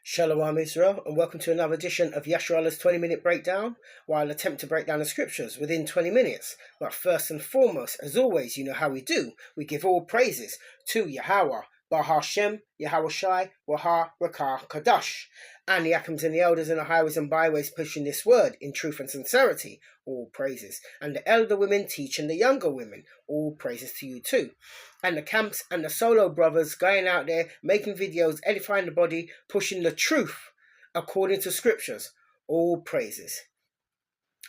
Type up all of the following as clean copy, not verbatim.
Shalom Israel, and welcome to another edition of Yasharallah's 20-minute breakdown, where I'll attempt to break down the scriptures within 20 minutes. But first and foremost, as always, you know how we do. We give all praises to Yahweh, Bahashem, Yahweh Shai, Waha, Rakah, Kadash, and the Akims and the elders in the highways and byways pushing this word in truth and sincerity. All praises. And the elder women teaching the younger women. All praises to you too. And the camps and the solo brothers going out there, making videos, edifying the body, pushing the truth according to scriptures. All praises.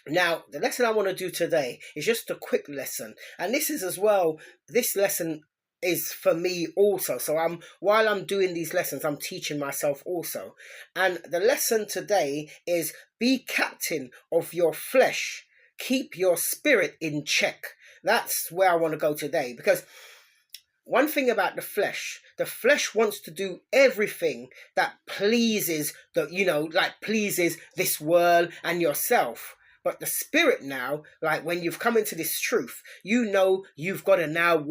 Now, the lesson I want to do today is just a quick lesson. And this is as well, this lesson is for me also. So while I'm doing these lessons, I'm teaching myself also. And the lesson today is be captain of your flesh. Keep your spirit in check. That's where I want to go today, because one thing about the flesh wants to do everything that pleases pleases this world and yourself. But the spirit now, like when you've come into this truth, you know you've got to now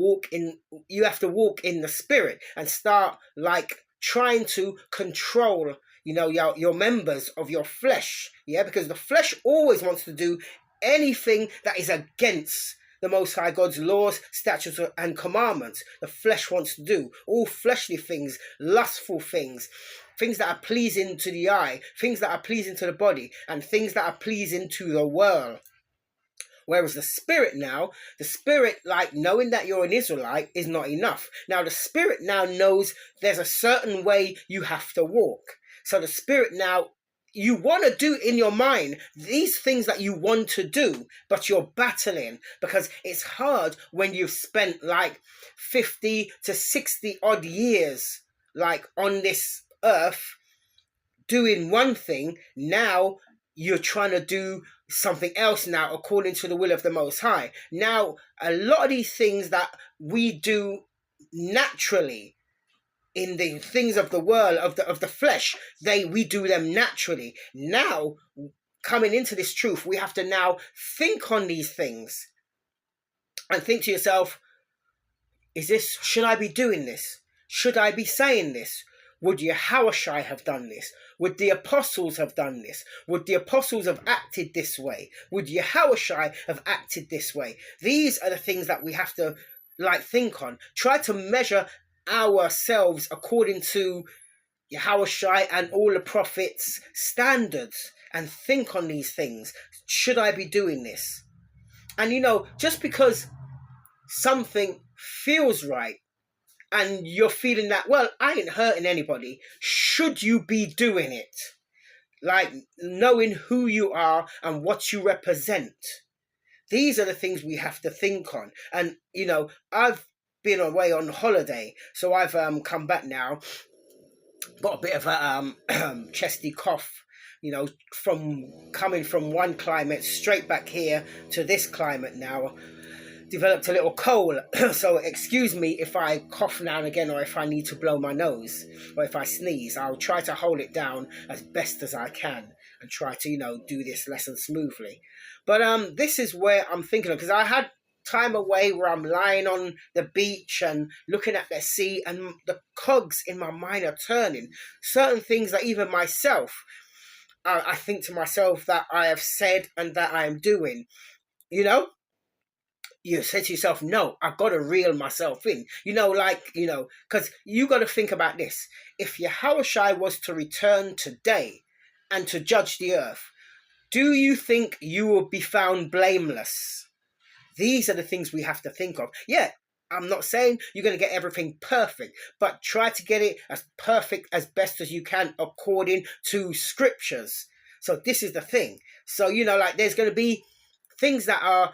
you have to walk in the spirit and start like trying to control, your members of your flesh. Yeah, because the flesh always wants to do anything that is against the Most High God's laws, statutes, and commandments. The flesh wants to do all fleshly things, lustful things, things that are pleasing to the eye, things that are pleasing to the body, and things that are pleasing to the world. Whereas the spirit, like knowing that you're an Israelite is not enough. Now the spirit now knows there's a certain way you have to walk. So the spirit now, you want to do in your mind these things that you want to do, but you're battling because it's hard when you've spent like 50 to 60 odd years like on this earth doing one thing. Now you're trying to do something else now according to the will of the Most High. Now a lot of these things that we do naturally in the things of the world, of the flesh, we do them naturally. Now, coming into this truth, we have to now think on these things and think to yourself, should I be doing this? Should I be saying this? Would Yahushua have done this? Would the apostles have done this? Would the apostles have acted this way? Would Yahushua have acted this way? These are the things that we have to think on. Try to measure ourselves according to Yahushua and all the prophets' standards and think on these things. Should I be doing this? And just because something feels right and you're feeling that, well, I ain't hurting anybody, should you be doing it? Like knowing who you are and what you represent. These are the things we have to think on. And I've been away on holiday, so I've come back now, got a bit of a chesty cough, from coming from one climate straight back here to this climate now. Developed a little cold, so excuse me if I cough now and again, or if I need to blow my nose, or if I sneeze. I'll try to hold it down as best as I can and try to do this lesson smoothly. But this is where I'm thinking of, because I had time away where I'm lying on the beach and looking at the sea, and the cogs in my mind are turning. Certain things that even myself, I think to myself that I have said and that I am doing. You say to yourself, no, I've got to reel myself in. Because you got to think about this. If Yahushua was to return today and to judge the earth, do you think you will be found blameless? These are the things we have to think of. Yeah, I'm not saying you're going to get everything perfect, but try to get it as perfect as best as you can according to scriptures. So this is the thing. So, there's going to be things that are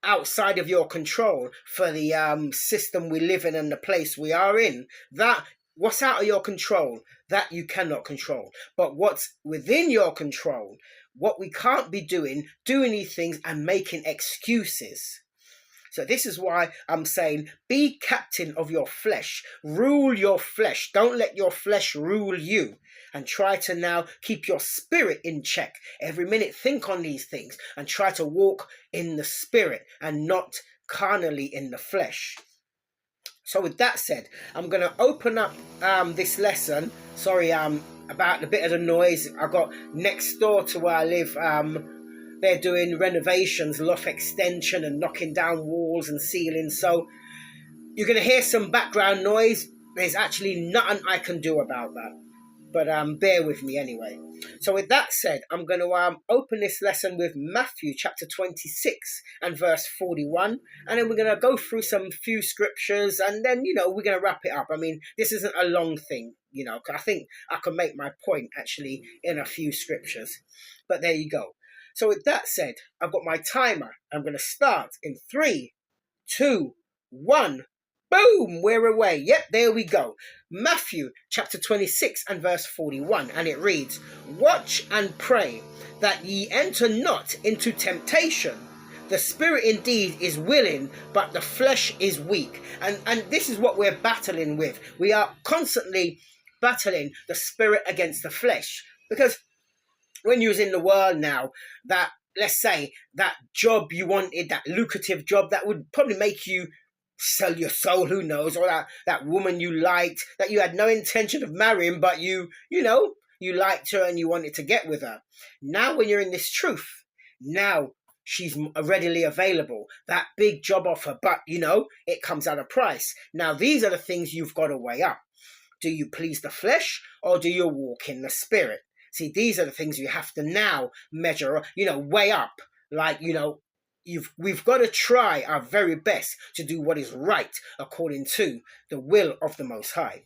outside of your control for the system we live in and the place we are in. That what's out of your control, that you cannot control. But what's within your control, what we can't be doing these things and making excuses. So this is why I'm saying, be captain of your flesh. Rule your flesh. Don't let your flesh rule you. And try to now keep your spirit in check. Every minute think on these things and try to walk in the spirit and not carnally in the flesh. So with that said, I'm going to open up this lesson. Sorry, about the bit of the noise. I got next door to where I live. They're doing renovations, loft extension, and knocking down walls and ceilings. So you're going to hear some background noise. There's actually nothing I can do about that. But bear with me anyway. So with that said, I'm going to open this lesson with Matthew chapter 26 and verse 41. And then we're going to go through some few scriptures. And then, we're going to wrap it up. I mean, this isn't a long thing, I think I can make my point actually in a few scriptures. But there you go. So with that said, I've got my timer. I'm going to start in 3, 2, 1. Boom, we're away. Yep, there we go. Matthew chapter 26 and verse 41. And it reads, "Watch and pray that ye enter not into temptation. The spirit indeed is willing, but the flesh is weak." And this is what we're battling with. We are constantly battling the spirit against the flesh. Because when you're in the world now, that, let's say, that job you wanted, that lucrative job that would probably make you sell your soul, who knows, or that woman you liked, that you had no intention of marrying, but you liked her and you wanted to get with her. Now when you're in this truth, now she's readily available, that big job offer, but it comes at a price. Now these are the things you've got to weigh up. Do you please the flesh, or do you walk in the spirit? See, these are the things you have to now measure, weigh up. Like, we've got to try our very best to do what is right according to the will of the Most High.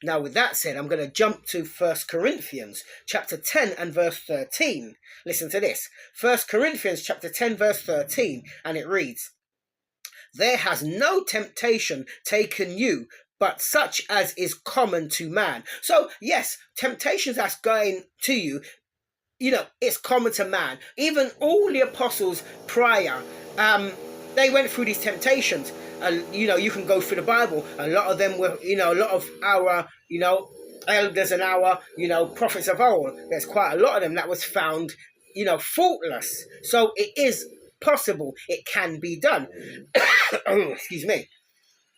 Now, with that said, I'm going to jump to 1 Corinthians chapter 10 and verse 13. Listen to this. 1 Corinthians chapter 10 verse 13, and it reads, "There has no temptation taken you, but such as is common to man." So, yes, temptations that's going to you, it's common to man. Even all the apostles prior, they went through these temptations. You can go through the Bible. A lot of them were, a lot of our, elders and our, prophets of old. There's quite a lot of them that was found, faultless. So it is possible. It can be done. Oh, excuse me.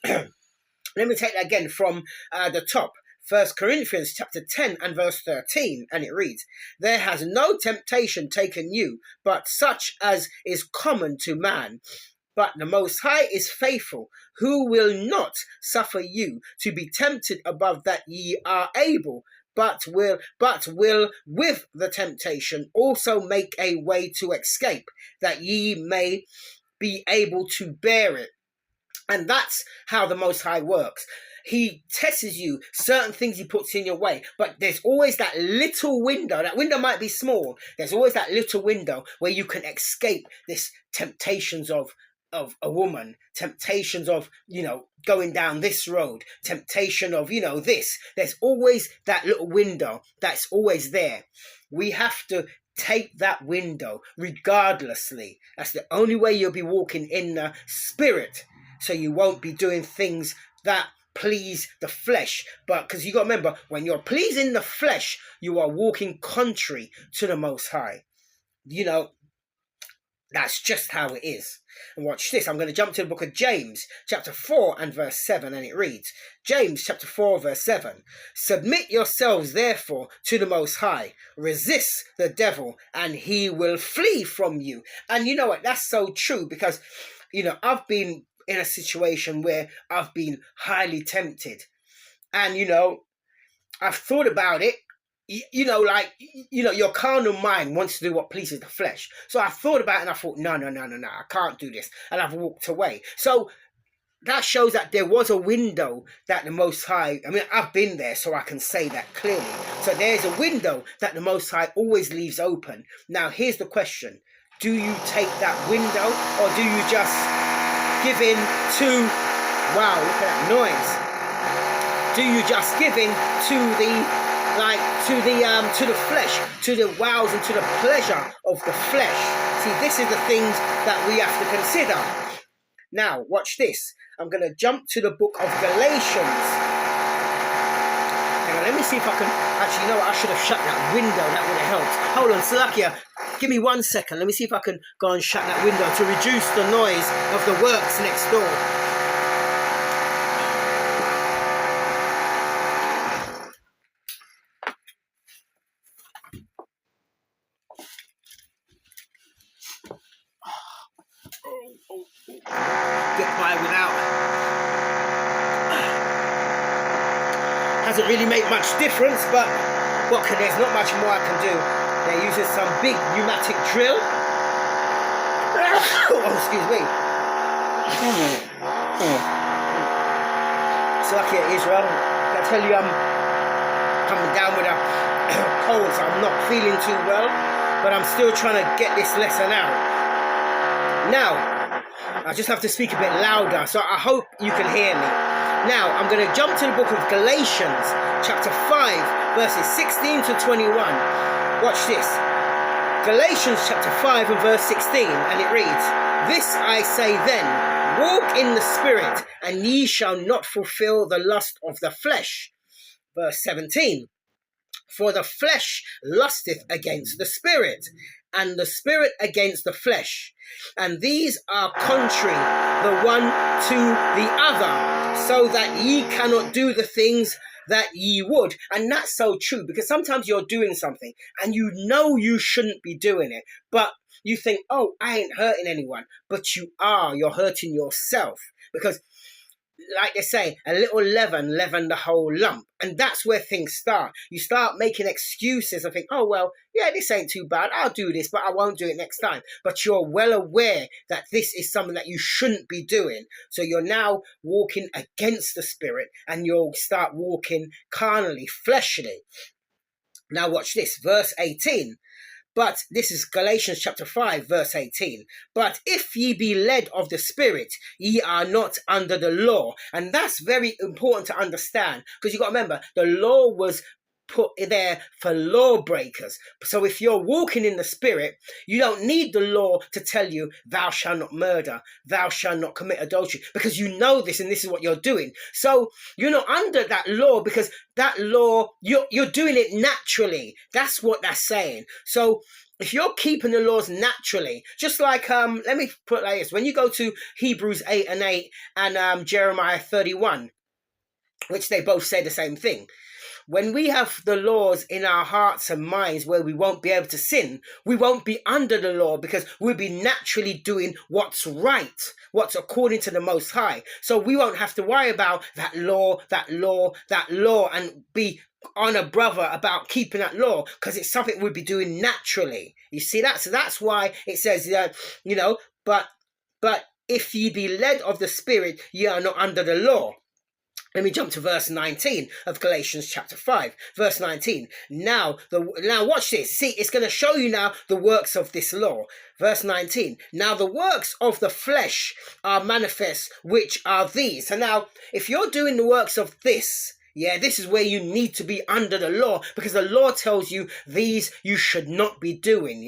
Let me take that again from the top. 1 Corinthians chapter 10 and verse 13, and it reads, "There has no temptation taken you, but such as is common to man. But the Most High is faithful, who will not suffer you to be tempted above that ye are able, but will with the temptation also make a way to escape, that ye may be able to bear it." And that's how the Most High works. He tests you, certain things he puts in your way, but there's always that little window. That window might be small. There's always that little window where you can escape this temptations of a woman, temptations of, going down this road, temptation of, this. There's always that little window that's always there. We have to take that window regardlessly. That's the only way you'll be walking in the spirit. So you won't be doing things that please the flesh. But because you got to remember, when you're pleasing the flesh, you are walking contrary to the Most High. That's just how it is. And watch this. I'm going to jump to the book of James, chapter 4 and verse 7, and it reads, James chapter 4 verse 7, "Submit yourselves therefore to the Most High, resist the devil, and he will flee from you." And you know what? That's so true, because, I've been in a situation where I've been highly tempted, and I've thought about it. Your carnal mind wants to do what pleases the flesh. So I thought about it and I thought, no, I can't do this, and I've walked away. So that shows that there was a window that the Most High, I've been there, so I can say that clearly. So there's a window that the Most High always leaves open. Now here's the question: do you take that window, or do you just give in to, wow, look at that noise. Do you just give in to the flesh, to the wows and to the pleasure of the flesh? See, this is the things that we have to consider. Now, watch this. I'm going to jump to the book of Galatians. Hang on, let me see if I can, actually, I should have shut that window. That would have helped. Hold on, Salakia. Give me 1 second. Let me see if I can go and shut that window to reduce the noise of the works next door. by without. Hasn't really made much difference, but there's not much more I can do. They're using some big pneumatic drill. Oh, excuse me. So lucky at Israel. I tell you, I'm coming down with a cold, so I'm not feeling too well, but I'm still trying to get this lesson out. Now, I just have to speak a bit louder, so I hope you can hear me. Now, I'm going to jump to the book of Galatians, chapter 5, verses 16 to 21. Watch this. Galatians chapter 5 and verse 16, and it reads, "This I say then, walk in the Spirit, and ye shall not fulfill the lust of the flesh." Verse 17, "For the flesh lusteth against the Spirit, and the Spirit against the flesh. And these are contrary the one to the other, so that ye cannot do the things that ye would." And that's so true, because sometimes you're doing something and you know you shouldn't be doing it, but you think, oh, I ain't hurting anyone. But you are. You're hurting yourself, because like they say, a little leaven the whole lump. And that's where things start. You start making excuses and think, oh, well, yeah, this ain't too bad. I'll do this, but I won't do it next time. But you're well aware that this is something that you shouldn't be doing. So you're now walking against the Spirit, and you'll start walking carnally, fleshly. Now watch this, verse 18. But this is Galatians chapter 5, verse 18. "But if ye be led of the Spirit, ye are not under the law." And that's very important to understand, because you've got to remember, the law was put there for lawbreakers. So if you're walking in the Spirit, you don't need the law to tell you, thou shalt not murder, thou shalt not commit adultery, because you know this and this is what you're doing. So you're not under that law, because that law, you're doing it naturally. That's what that's saying. So if you're keeping the laws naturally, just like, let me put it like this. When you go to Hebrews 8 and 8 and Jeremiah 31, which they both say the same thing. When we have the laws in our hearts and minds where we won't be able to sin, we won't be under the law, because we'll be naturally doing what's right, what's according to the Most High. So we won't have to worry about that law, and be on a brother about keeping that law, because it's something we'll be doing naturally. You see that? So that's why it says, but if ye be led of the Spirit, ye are not under the law. Let me jump to verse 19 of Galatians chapter 5. Verse 19. Now watch this. See, it's going to show you now the works of this law. Verse 19. "Now the works of the flesh are manifest, which are these." So now, if you're doing the works of this, this is where you need to be under the law, because the law tells you these you should not be doing,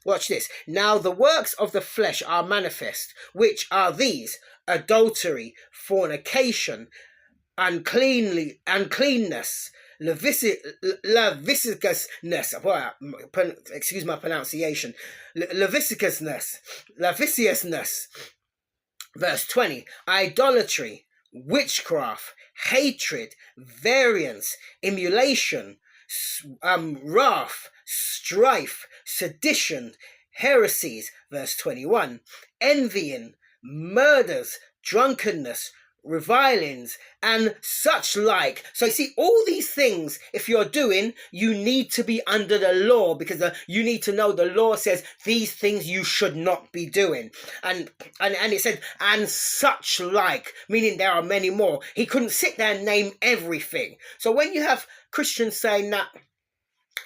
Watch this. "Now the works of the flesh are manifest, which are these: adultery, fornication, uncleanness, lasciviousness, excuse my pronunciation, lasciviousness. Verse 20, "Idolatry, witchcraft, hatred, variance, emulation, wrath, strife, sedition, heresies." Verse 21, "Envying, murders, drunkenness, revilings, and such like." So you see, all these things, if you're doing, you need to be under the law, because you need to know the law says these things you should not be doing. And it said, "and such like," meaning there are many more. He couldn't sit there and name everything. So when you have Christians saying that,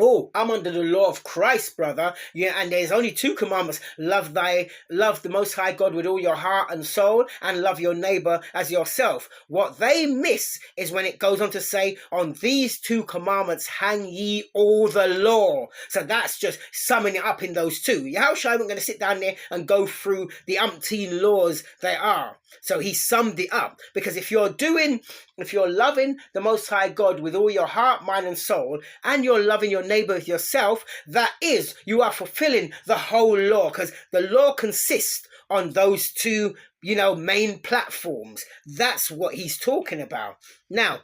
oh, I'm under the law of Christ, brother. And there's only 2 commandments. Love the Most High God with all your heart and soul, and love your neighbor as yourself. What they miss is when it goes on to say, "On these 2 commandments hang ye all the law." So that's just summing it up in those 2. Yahushua isn't going to sit down there and go through the umpteen laws there are. So he summed it up, because if you're loving the Most High God with all your heart, mind, and soul, and you're loving your neighbor as yourself, that is, you are fulfilling the whole law, because the law consists on those 2, main platforms. That's what he's talking about. Now,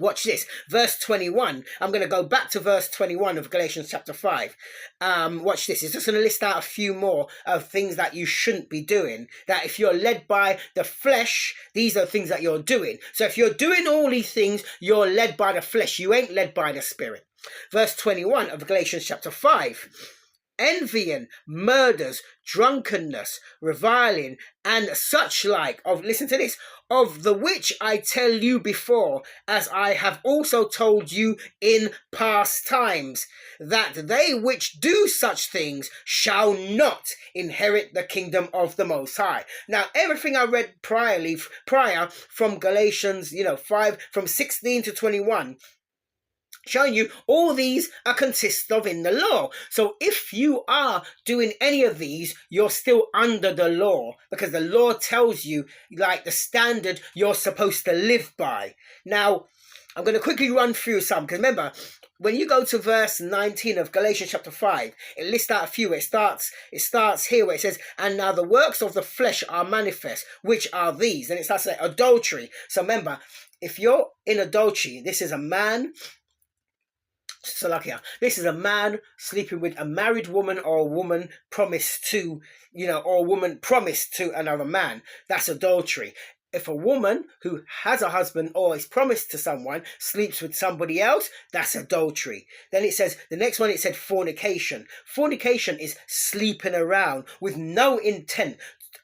Watch this, verse 21. I'm going to go back to verse 21 of Galatians chapter 5. Watch this. It's just going to list out a few more of things that you shouldn't be doing. That if you're led by the flesh, these are things that you're doing. So if you're doing all these things, you're led by the flesh. You ain't led by the Spirit. Verse 21 of Galatians chapter 5. Envying, murders, drunkenness, reviling, and such like of, listen to this, of the which I tell you before, as I have also told you in past times, that they which do such things shall not inherit the kingdom of the Most High. Now, everything I read prior from Galatians, 5, from 16 to 21, showing you all these are consist of in the law. So if you are doing any of these, you're still under the law, because the law tells you like the standard you're supposed to live by. Now, I'm going to quickly run through some, because remember, when you go to verse 19 of Galatians chapter 5, it lists out a few. It starts here where it says, and now the works of the flesh are manifest, which are these. And it starts like adultery. So remember, if you're in adultery, this is a man. Salakia. This is a man sleeping with a married woman, or a woman promised to, or a woman promised to another man. That's adultery. If a woman who has a husband or is promised to someone sleeps with somebody else, that's adultery. Then it says, the next one, it said fornication. Fornication is sleeping around with no intent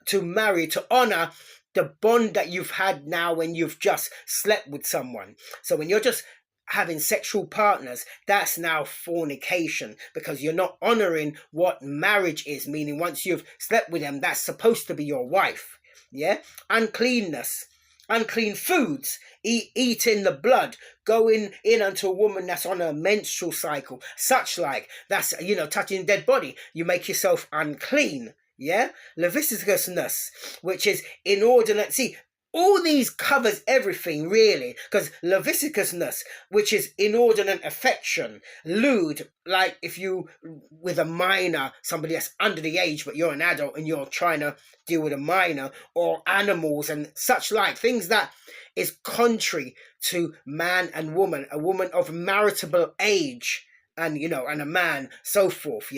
to marry, to honor the bond that you've had now when you've just slept with someone. So when you're just having sexual partners, that's now fornication, because you're not honoring what marriage is, meaning once you've slept with them, that's supposed to be your wife. Yeah. Uncleanness, unclean foods, eating the blood, going in unto a woman that's on a menstrual cycle, such like, that's, touching dead body, you make yourself unclean. Yeah. Lasciviousness, which is inordinate. See, all these covers everything, really, because lasciviousness, which is inordinate affection, lewd, like if you, with a minor, somebody that's under the age, but you're an adult and you're trying to deal with a minor, or animals and such like, things that is contrary to man and woman, a woman of maritable age, and, and a man, so forth,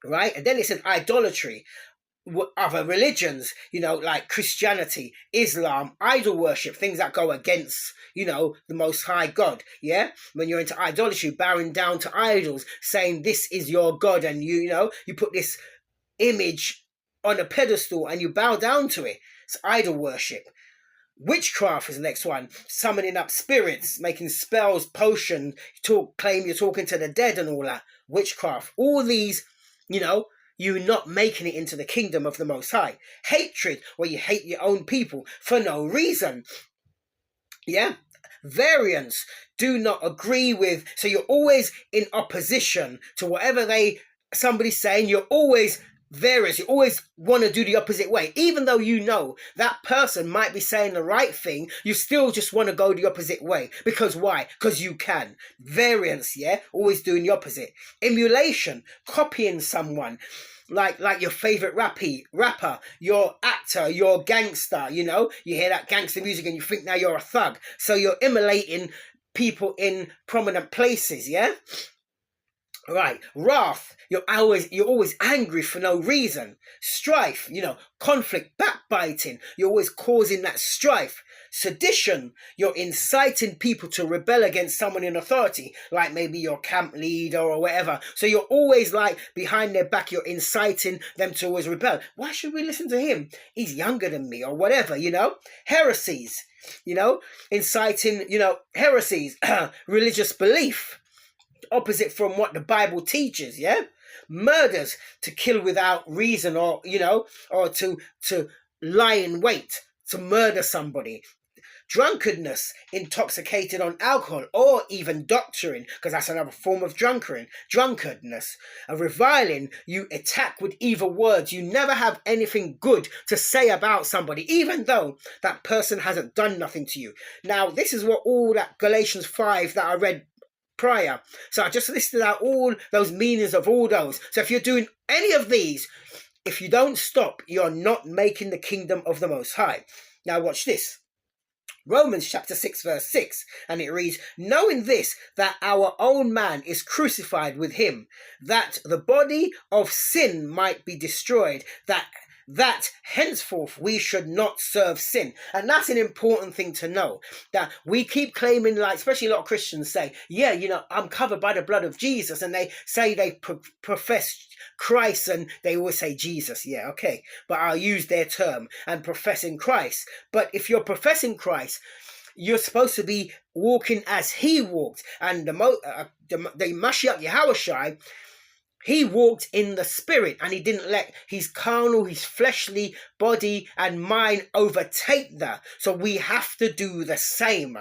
right? And then it said idolatry. Other religions, like Christianity, Islam, idol worship, things that go against, the Most High God. Yeah, when you're into idolatry, bowing down to idols, saying this is your God, and you put this image on a pedestal and you bow down to it. It's idol worship. Witchcraft is the next one. Summoning up spirits, making spells, potion, claim you're talking to the dead and all that. Witchcraft. All these, you're not making it into the kingdom of the Most High. Hatred, where you hate your own people for no reason. Yeah. Variance, do not agree with. So you're always in opposition to whatever somebody's saying. You're always various. You always want to do the opposite way. Even though that person might be saying the right thing, you still just want to go the opposite way. Because why? Because you can. Variance, yeah? Always doing the opposite. Emulation, copying someone. Like your favorite rapper, your actor, your gangster, you hear that gangster music and you think now you're a thug. So you're emulating people in prominent places, yeah? Right. Wrath, you're always angry for no reason. Strife, conflict, backbiting, you're always causing that strife. Sedition, you're inciting people to rebel against someone in authority, like maybe your camp leader or whatever. So you're always like behind their back, you're inciting them to always rebel. Why should we listen to him? He's younger than me or whatever, Heresies, inciting, heresies, religious belief, opposite from what the Bible teaches, yeah? Murders, to kill without reason, or, or to lie in wait, to murder somebody. Drunkenness, intoxicated on alcohol, or even doctoring, because that's another form of drunkenness. A reviling, you attack with evil words. You never have anything good to say about somebody, even though that person hasn't done nothing to you. Now, this is what all that Galatians 5 that I read prior. So I just listed out all those meanings of all those. So if you're doing any of these, if you don't stop, you're not making the kingdom of the Most High. Now watch this. Romans chapter 6 verse 6, and it reads, knowing this, that our old man is crucified with him, that the body of sin might be destroyed, that henceforth we should not serve sin. And that's an important thing to know, that we keep claiming, like especially a lot of Christians say, yeah, I'm covered by the blood of Jesus, and they say they profess Christ, and they always say Jesus. Yeah, okay, but I'll use their term, and professing Christ. But if you're professing Christ, you're supposed to be walking as he walked, and the Mashiach Yahushua, he walked in the spirit, and he didn't let his carnal, his fleshly body and mind overtake that. So we have to do the same.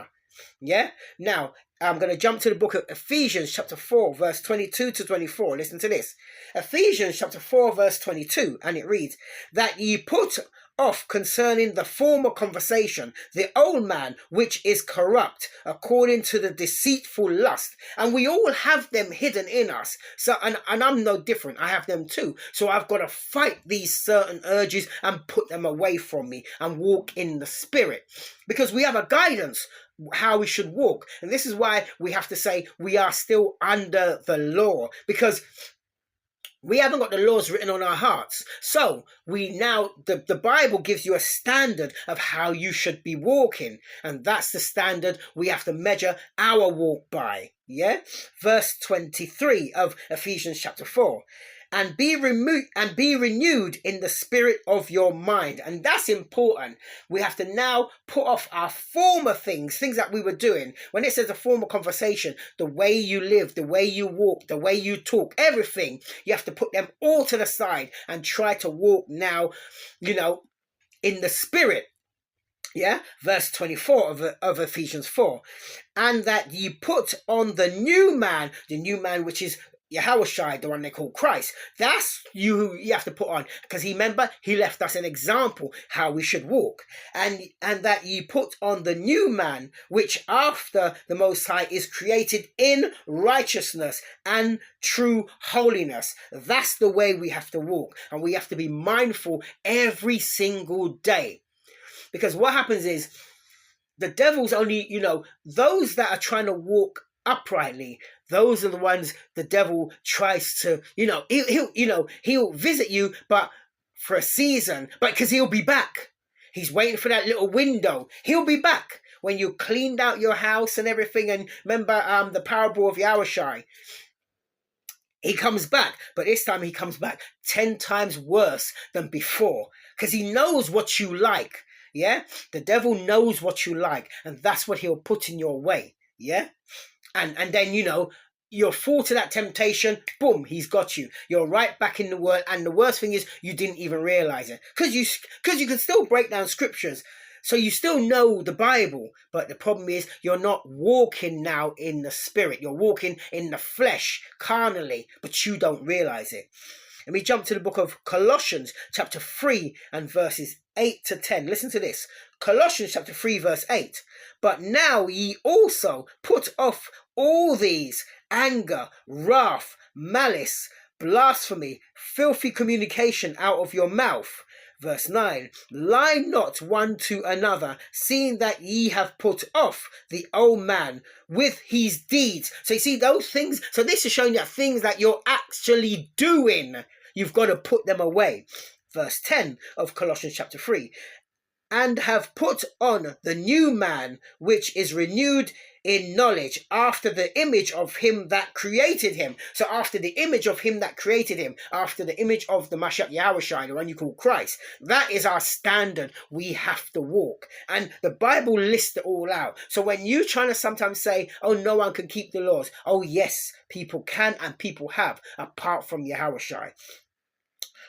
Yeah. Now, I'm going to jump to the book of Ephesians chapter 4 verse 22 to 24. Listen to this. Ephesians chapter 4 verse 22, and it reads, that ye put off concerning the former conversation the old man which is corrupt according to the deceitful lust. And we all have them hidden in us. So and I'm no different. I have them too. So I've got to fight these certain urges and put them away from me and walk in the spirit, because we have a guidance how we should walk. And this is why we have to say we are still under the law, because we haven't got the laws written on our hearts. So we now, the Bible gives you a standard of how you should be walking, and that's the standard we have to measure our walk by. Yeah. Verse 23 of Ephesians chapter 4. And be renewed in the spirit of your mind. And that's important. We have to now put off our former things that we were doing. When it says a former conversation, the way you live, the way you walk, the way you talk, everything, you have to put them all to the side and try to walk now, in the spirit. Yeah, verse 24 of Ephesians 4. And that ye put on the new man which is Yahushua, the one they call Christ. That's you have to put on, because he left us an example how we should walk. And that ye put on the new man, which after the Most High is created in righteousness and true holiness. That's the way we have to walk, and we have to be mindful every single day. Because what happens is the devil's only, those that are trying to walk uprightly, those are the ones the devil tries to, he'll visit you, but for a season, but because he'll be back. He's waiting for that little window. He'll be back when you cleaned out your house and everything. And remember the parable of Yahushua. He comes back, but this time he comes back 10 times worse than before, because he knows what you like. Yeah, the devil knows what you like, and that's what he'll put in your way. Yeah, and then you'll fall to that temptation. Boom, he's got you. You're right back in the world, and the worst thing is you didn't even realize it, because you can still break down scriptures, so you still know the Bible, but the problem is you're not walking now in the spirit. You're walking in the flesh, carnally, but you don't realize it. Let me jump to the book of Colossians chapter 3 and verses 8 to 10. Listen to this. Colossians chapter 3 verse 8. But now ye also put off all these: anger, wrath, malice, blasphemy, filthy communication out of your mouth. Verse 9, lie not one to another, seeing that ye have put off the old man with his deeds. So you see those things. So this is showing you that things that you're actually doing, you've got to put them away. Verse 10 of Colossians chapter 3, and have put on the new man, which is renewed in knowledge after the image of him that created him. So after the image of him that created him, after the image of the Mashiach Yahushua, the one you call Christ. That is our standard we have to walk. And the Bible lists it all out. So when you're trying to sometimes say, oh, no one can keep the laws. Oh, yes, people can and people have, apart from Yahushua.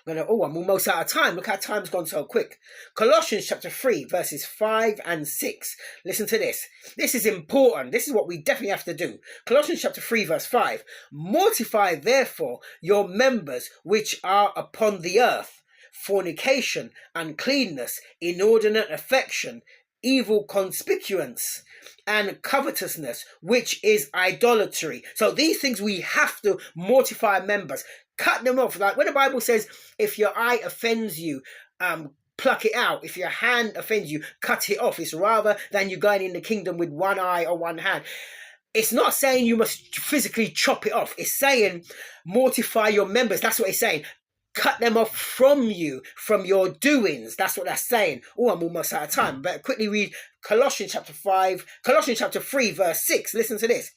I'm almost out of time. Look how time's gone so quick. Colossians chapter 3 verses 5 and 6. Listen to this. This is important. This is what we definitely have to do. Colossians chapter 3 verse 5. Mortify therefore your members which are upon the earth: fornication, uncleanness, inordinate affection, evil concupiscence, and covetousness, which is idolatry. So these things we have to mortify members. Cut them off. Like when the Bible says, if your eye offends you, pluck it out. If your hand offends you, cut it off. It's rather than you going in the kingdom with one eye or one hand. It's not saying you must physically chop it off. It's saying mortify your members. That's what it's saying. Cut them off from you, from your doings. That's what that's saying. Oh, I'm almost out of time. But quickly read Colossians chapter 3, verse 6. Listen to this.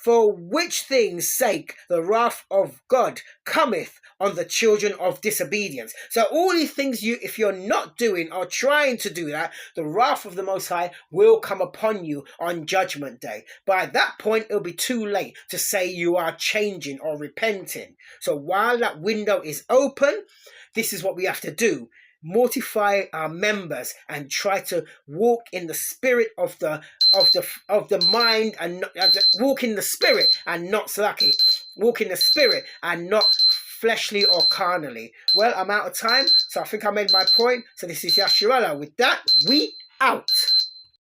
For which things' sake the wrath of God cometh on the children of disobedience. So all these things, if you're not doing or trying to do that, the wrath of the Most High will come upon you on Judgment Day. By that point, it'll be too late to say you are changing or repenting. So while that window is open, this is what we have to do. Mortify our members and try to walk in the spirit of the mind, and walk in the spirit and not slaki. Walk in the spirit and not fleshly or carnally. Well, I'm out of time, so I think I made my point. So this is Yasharallah. With that, we out.